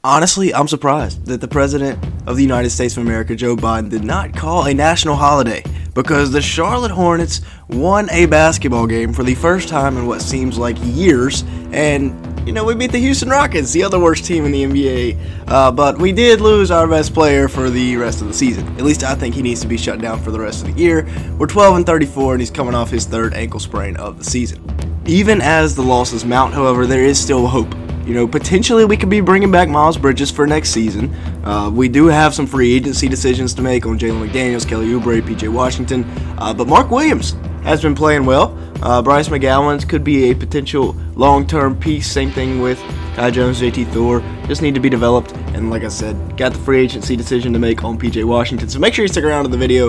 Honestly, I'm surprised that the President of the United States of America, Joe Biden, did not call a national holiday because the Charlotte Hornets won a basketball game for the first time in what seems like years, and we beat the Houston Rockets, the other worst team in the NBA, but we did lose our best player for the rest of the season. At least I think he needs to be shut down for the rest of the year. We're 12-34, and he's coming off his third ankle sprain of the season. Even as the losses mount, however, there is still hope. Potentially we could be bringing back Miles Bridges for next season. We do have some free agency decisions to make on Jalen McDaniels, Kelly Oubre, PJ Washington, but Mark Williams has been playing well. Bryce McGowan could be a potential long-term piece. Same thing with Kai Jones, JT Thor. Just need to be developed. And like I said, got the free agency decision to make on PJ Washington. So make sure you stick around to the video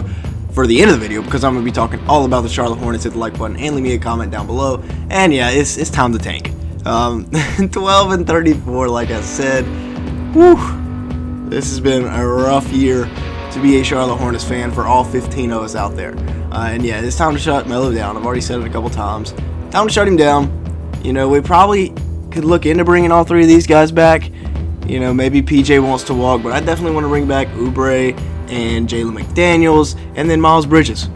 for the end of the video because I'm going to be talking all about the Charlotte Hornets. Hit the like button and leave me a comment down below. And yeah, it's time to tank. 12-34, like I said. Whew. This has been a rough year to be a Charlotte Hornets fan for all 15 of us out there. And yeah, it's time to shut Melo down. I've already said it a couple times. Time to shut him down. We probably could look into bringing all three of these guys back. Maybe PJ wants to walk, but I definitely want to bring back Oubre and Jalen McDaniels and then Miles Bridges.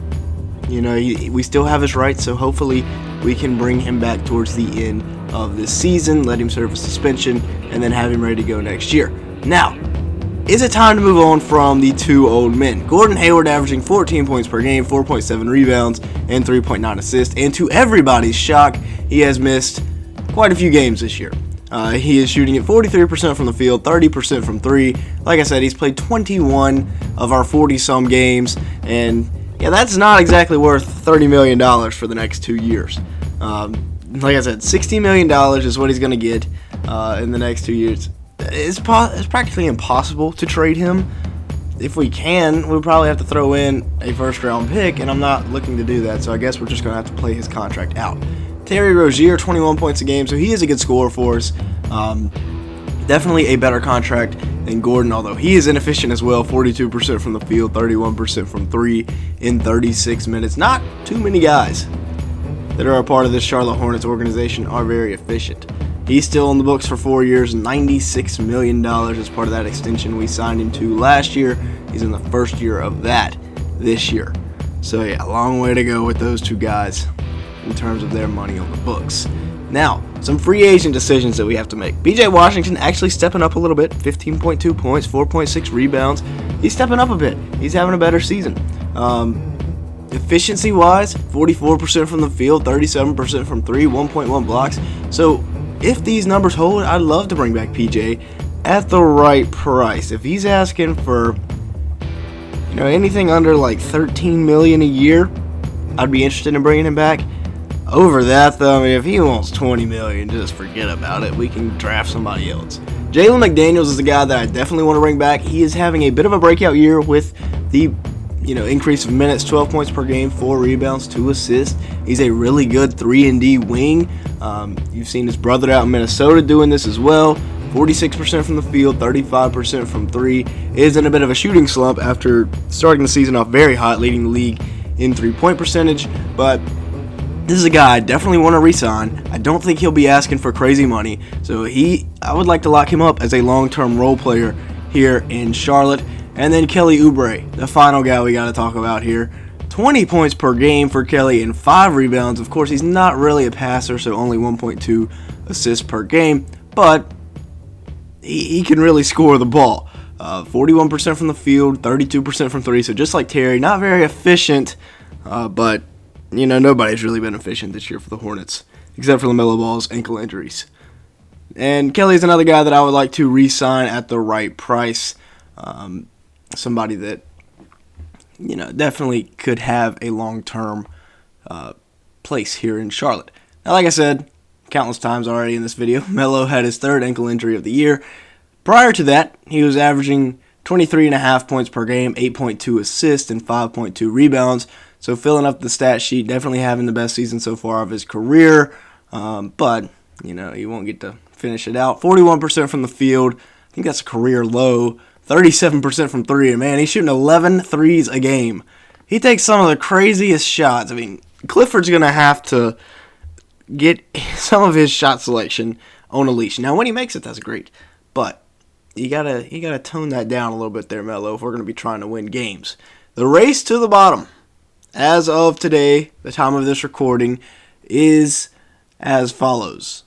We still have his rights, so hopefully we can bring him back towards the end of this season, let him serve a suspension, and then have him ready to go next year. Now, is it time to move on from the two old men? Gordon Hayward averaging 14 points per game, 4.7 rebounds, and 3.9 assists, and to everybody's shock, he has missed quite a few games this year. He is shooting at 43% from the field, 30% from three. Like I said, he's played 21 of our 40-some games, and yeah, that's not exactly worth $30 million for the next 2 years. Like I said, $60 million is what he's going to get in the next 2 years. It's practically impossible to trade him. If we can, we'll probably have to throw in a first-round pick, and I'm not looking to do that, so I guess we're just going to have to play his contract out. Terry Rozier, 21 points a game, so he is a good scorer for us. Definitely a better contract than Gordon, although he is inefficient as well. 42% from the field, 31% from three in 36 minutes. Not too many guys that are a part of this Charlotte Hornets organization are very efficient. He's still on the books for 4 years, $96 million as part of that extension we signed him to last year. He's in the first year of that this year. So yeah, a long way to go with those two guys in terms of their money on the books. Now, some free agent decisions that we have to make. PJ Washington actually stepping up a little bit, 15.2 points, 4.6 rebounds. He's stepping up a bit. He's having a better season. Efficiency-wise, 44% from the field, 37% from three, 1.1 blocks. So if these numbers hold, I'd love to bring back PJ at the right price. If he's asking for anything under like $13 million a year, I'd be interested in bringing him back. Over that, though, if he wants $20 million, just forget about it. We can draft somebody else. Jalen McDaniels is the guy that I definitely want to bring back. He is having a bit of a breakout year with the increase of minutes, 12 points per game, 4 rebounds, 2 assists. He's a really good 3-and-D wing. You've seen his brother out in Minnesota doing this as well. 46% from the field, 35% from three. Is in a bit of a shooting slump after starting the season off very hot, leading the league in three-point percentage. But this is a guy I definitely want to re-sign. I don't think he'll be asking for crazy money. So I would like to lock him up as a long-term role player here in Charlotte. And then Kelly Oubre, the final guy we got to talk about here. 20 points per game for Kelly and 5 rebounds. Of course, he's not really a passer, so only 1.2 assists per game. But he can really score the ball. 41% from the field, 32% from three. So just like Terry, not very efficient, but nobody's really been efficient this year for the Hornets, except for LaMelo Ball's ankle injuries. And Kelly's another guy that I would like to re-sign at the right price. Somebody that, definitely could have a long-term place here in Charlotte. Now, like I said, countless times already in this video, Melo had his third ankle injury of the year. Prior to that, he was averaging 23.5 points per game, 8.2 assists, and 5.2 rebounds. So filling up the stat sheet, definitely having the best season so far of his career. But, he won't get to finish it out. 41% from the field. I think that's a career low. 37% from three. And, man, he's shooting 11 threes a game. He takes some of the craziest shots. I mean, Clifford's going to have to get some of his shot selection on a leash. Now, when he makes it, that's great. But you gotta tone that down a little bit there, Melo, if we're gonna be trying to win games. The race to the bottom, as of today, the time of this recording, is as follows.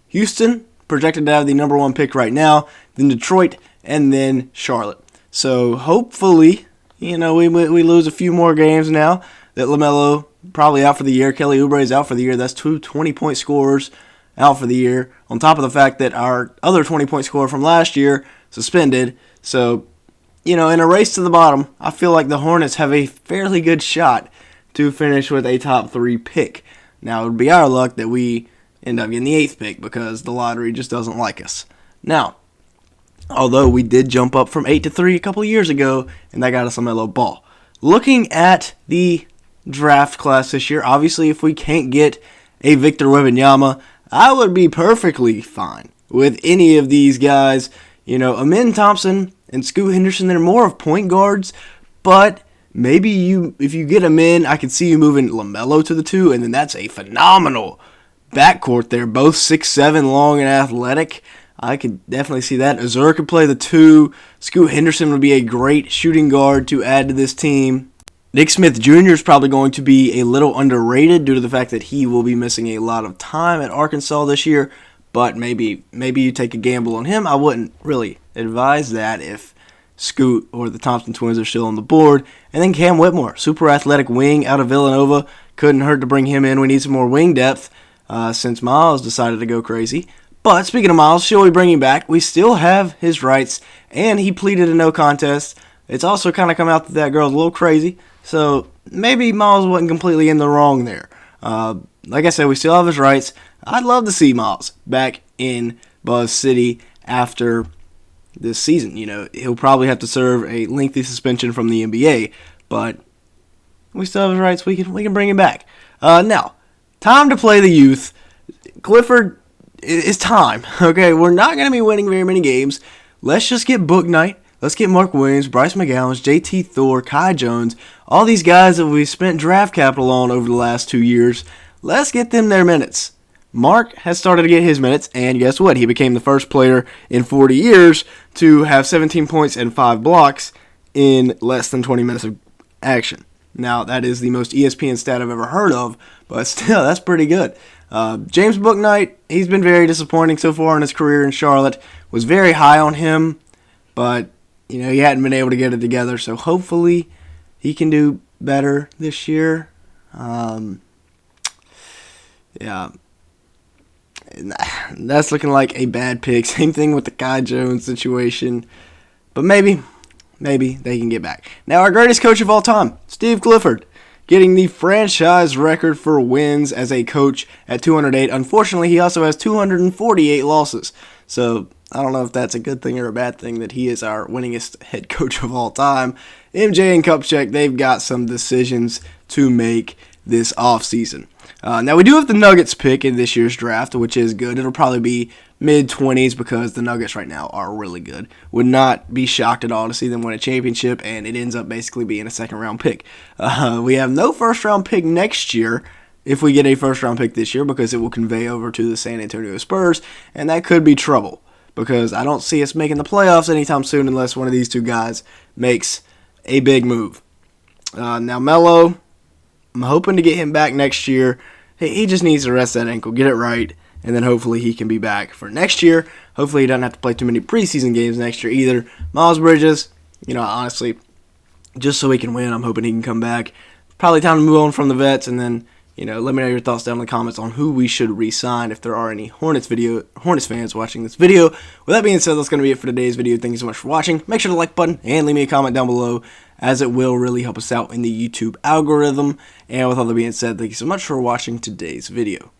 Houston, projected to have the number 1 pick right now, then Detroit, and then Charlotte. So hopefully, we lose a few more games now. That LaMelo probably out for the year. Kelly Oubre is out for the year. That's 2 20-point scorers out for the year. On top of the fact that our other 20-point scorer from last year suspended. So, in a race to the bottom, I feel like the Hornets have a fairly good shot to finish with a top 3 pick. Now, it would be our luck that we end up getting the 8th pick because the lottery just doesn't like us. Now, although we did jump up from 8 to 3 a couple years ago, and that got us a LaMelo Ball. Looking at the draft class this year, obviously if we can't get a Victor Webenyama, I would be perfectly fine with any of these guys. Amin Thompson and Scoot Henderson, they're more of point guards, but maybe if you get them in, I could see you moving LaMelo to the 2, and then that's a phenomenal backcourt there. Both 6'7", long and athletic. I could definitely see that. Azur could play the 2. Scoot Henderson would be a great shooting guard to add to this team. Nick Smith Jr. is probably going to be a little underrated due to the fact that he will be missing a lot of time at Arkansas this year, but maybe you take a gamble on him. I wouldn't really advise that if Scoot or the Thompson twins are still on the board. And then Cam Whitmore, super athletic wing out of Villanova. Couldn't hurt to bring him in. We need some more wing depth since Miles decided to go crazy. But speaking of Miles, shall we bring him back? We still have his rights, and he pleaded a no contest. It's also kind of come out that girl's a little crazy, so maybe Miles wasn't completely in the wrong there. Like I said, we still have his rights. I'd love to see Miles back in Buzz City after this season. He'll probably have to serve a lengthy suspension from the NBA, but we still have his rights. We can bring him back. Now, time to play the youth. Clifford, it's time. Okay, we're not going to be winning very many games. Let's just get Book Knight. Let's get Mark Williams, Bryce McGowan, JT Thor, Kai Jones, all these guys that we spent draft capital on over the last 2 years. Let's get them their minutes. Mark has started to get his minutes, and guess what? He became the first player in 40 years to have 17 points and 5 blocks in less than 20 minutes of action. Now, that is the most ESPN stat I've ever heard of, but still, that's pretty good. James Bouknight, he's been very disappointing so far in his career in Charlotte. Was very high on him, but he hadn't been able to get it together, so hopefully he can do better this year. Yeah. That's looking like a bad pick. Same thing with the Kai Jones situation. But maybe they can get back. Now, our greatest coach of all time, Steve Clifford, getting the franchise record for wins as a coach at 208. Unfortunately, he also has 248 losses. So I don't know if that's a good thing or a bad thing that he is our winningest head coach of all time. MJ and Kupchak, they've got some decisions to make this offseason. Now, we do have the Nuggets pick in this year's draft, which is good. It'll probably be mid-20s because the Nuggets right now are really good. Would not be shocked at all to see them win a championship, and it ends up basically being a second-round pick. We have no first-round pick next year if we get a first-round pick this year because it will convey over to the San Antonio Spurs, and that could be trouble because I don't see us making the playoffs anytime soon unless one of these two guys makes a big move. Now, Melo, I'm hoping to get him back next year. He just needs to rest that ankle, get it right, and then hopefully he can be back for next year. Hopefully he doesn't have to play too many preseason games next year either. Miles Bridges, honestly, just so he can win, I'm hoping he can come back. Probably time to move on from the vets, and then, let me know your thoughts down in the comments on who we should re-sign if there are any Hornets fans watching this video. With that being said, that's going to be it for today's video. Thank you so much for watching. Make sure to like button and leave me a comment down below, as it will really help us out in the YouTube algorithm. And with all that being said, thank you so much for watching today's video.